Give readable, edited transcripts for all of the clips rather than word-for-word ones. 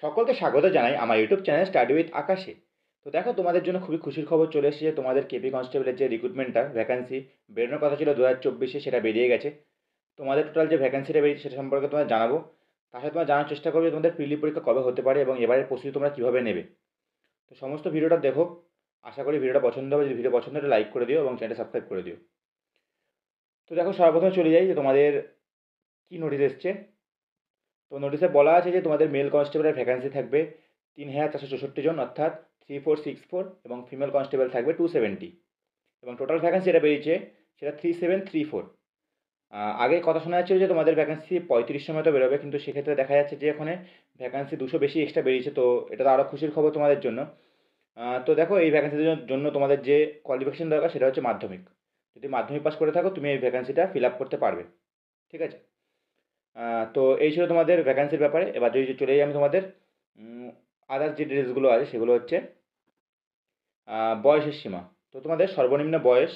সকলকে স্বাগত জানাই আমার ইউটিউব চ্যানেল স্টাডি উইথ আকাশে। তো দেখো, তোমাদের জন্য খুবই খুশির খবর চলে এসেছে যে তোমাদের কেপি কনস্টেবলের যে রিক্রুটমেন্টটা ভ্যাকান্সি বেরোনোর কথা ছিল 2024-এ, সেটা বেরিয়ে গেছে। তোমাদের টোটাল যে ভ্যাকান্সিটা বেরিয়েছে সেটা সম্পর্কে তোমাদের জানাবো। তার সাথে তোমরা জানার চেষ্টা করবে তোমাদের প্রিলি পরীক্ষা কবে হতে পারে এবং এবারের প্রস্তুতি তোমরা কীভাবে নেবে। তো সমস্ত ভিডিওটা দেখো, আশা করি ভিডিওটা পছন্দ হবে। যদি ভিডিও পছন্দ হলে লাইক করে দিও এবং চ্যানেলটা সাবস্ক্রাইব করে দিও। তো দেখো, সর্বপ্রথমে চলে যাই যে তোমাদের কী নোটিশ এসছে। তো নোটিশে বলা আছে যে তোমাদের মেল কনস্টেবলের ভ্যাকান্সি থাকবে 3,464 জন, অর্থাৎ 3464, এবং ফিমেল কনস্টেবল থাকবে 270, এবং টোটাল ভ্যাকান্সি যেটা বেরিয়েছে সেটা 3734। আগে কথা শোনা যাচ্ছিল যে তোমাদের ভ্যাকান্সি 3500 মতো বেরোবে, কিন্তু সেক্ষেত্রে দেখা যাচ্ছে যে এখানে ভ্যাকান্সি 200 বেশি এক্সট্রা বেরিয়েছে। তো এটা তো আরও খুশির খবর তোমাদের জন্য। তো দেখো, এই ভ্যাকান্সির জন্য তোমাদের যে কোয়ালিফিকেশন দরকার সেটা হচ্ছে মাধ্যমিক। যদি মাধ্যমিক পাস করে থাকো তুমি এই ভ্যাকান্সিটা ফিল আপ করতে পারবে। ঠিক আছে। তো এই ছিল তোমাদের ভ্যাকান্সির ব্যাপারে। এবার যদি চলে যাই আমি তোমাদের আদার্স যে ডিটেলসগুলো আছে সেগুলো হচ্ছে বয়সের সীমা। তো তোমাদের সর্বনিম্ন বয়স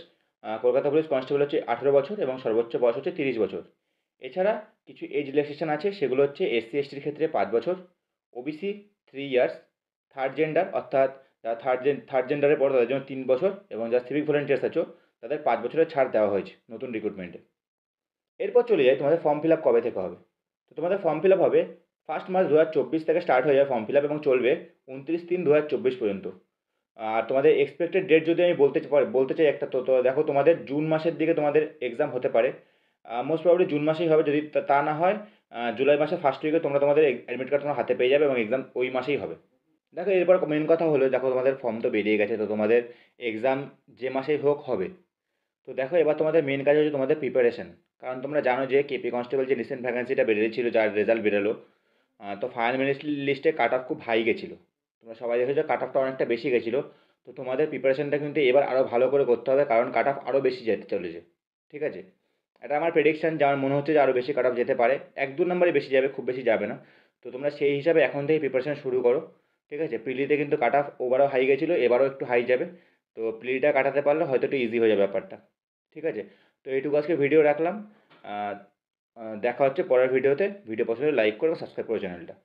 কলকাতা পুলিশ কনস্টেবল হচ্ছে 18 বছর এবং সর্বোচ্চ বয়স হচ্ছে 30 বছর। এছাড়া কিছু এজ রিল্যাক্সেশন আছে, সেগুলো হচ্ছে এসসি এসটির ক্ষেত্রে 5 বছর, ওবিসি 3 ইয়ার্স, থার্ড জেন্ডার অর্থাৎ যারা থার্ড জেন্ডারের পর তাদের জন্য 3 বছর, এবং যারা সিভিক ভলেন্টিয়ার্স আছো তাদের 5 বছরের ছাড় দেওয়া হয়েছে নতুন রিক্রুটমেন্টে। এরপর চলে যাই তোমাদের ফর্ম ফিল আপ কবে থেকে হবে। তো তোমাদের ফর্ম ফিল আপ হবে 1 মার্চ 2024 থেকে স্টার্ট হয়ে যাবে ফর্ম ফিল আপ, এবং চলবে 29/3/2024 পর্যন্ত। আর তোমাদের এক্সপেক্টেড ডেট যদি আমি বলতে চাই একটা, তো দেখো, তোমাদের জুন মাসের দিকে তোমাদের এক্সাম হতে পারে। মোস্ট প্রবাবলি জুন মাসেই হবে। যদি তা না হয় জুলাই মাসের ফার্স্ট উইকে তোমরা তোমাদের অ্যাডমিট কার্ড তোমার হাতে পেয়ে যাবে, এবং এক্সাম ওই মাসেই হবে। দেখো, এরপর মেন কথা হলো, দেখো তোমাদের ফর্ম তো বেরিয়ে গেছে, তো তোমাদের এক্সাম যে মাসেই হোক হবে। তো দেখো, এবার তোমাদের মেন কাজ হচ্ছে তোমাদের প্রিপারেশন। কারণ তোমরা জানো যে কেপি কনস্টেবল যে রিসেন্ট ভ্যাকান্সিটা বেরিয়েছিল, যার রেজাল্ট বেরোলো, তো ফাইনাল মেরিট লিস্টে কাট অফ খুব হাই গেছিলো। তোমরা সবাই দেখেছো কাট অফটা অনেকটা বেশি গেছিলো। তো তোমাদের প্রিপারেশনটা কিন্তু এবার আরও ভালো করে করতে হবে, কারণ কাট অফ আরও বেশি যেতে চলেছে। ঠিক আছে। এটা আমার প্রেডিকশান, যে আমার মনে হচ্ছে যে আরও বেশি কাট অফ যেতে পারে, 1-2 নম্বরে বেশি যাবে, খুব বেশি যাবে না। তো তোমরা সেই হিসাবে এখন থেকে প্রিপারেশন শুরু করো। ঠিক আছে। প্রিলিতে কিন্তু কাট অফ ওভারও হাই গেছিলো, এবারও একটু হাই যাবে। তো প্রিলিটা কাটাতে পারলে হয়তো একটু ইজি হয়ে যাবে ব্যাপারটা। ঠিক আছে। তো এইটুকু আজকে ভিডিও রাখলাম। দেখা হচ্ছে পরের ভিডিওতে। ভিডিও পছন্দ হলে লাইক করো, সাবস্ক্রাইব করো চ্যানেলটা।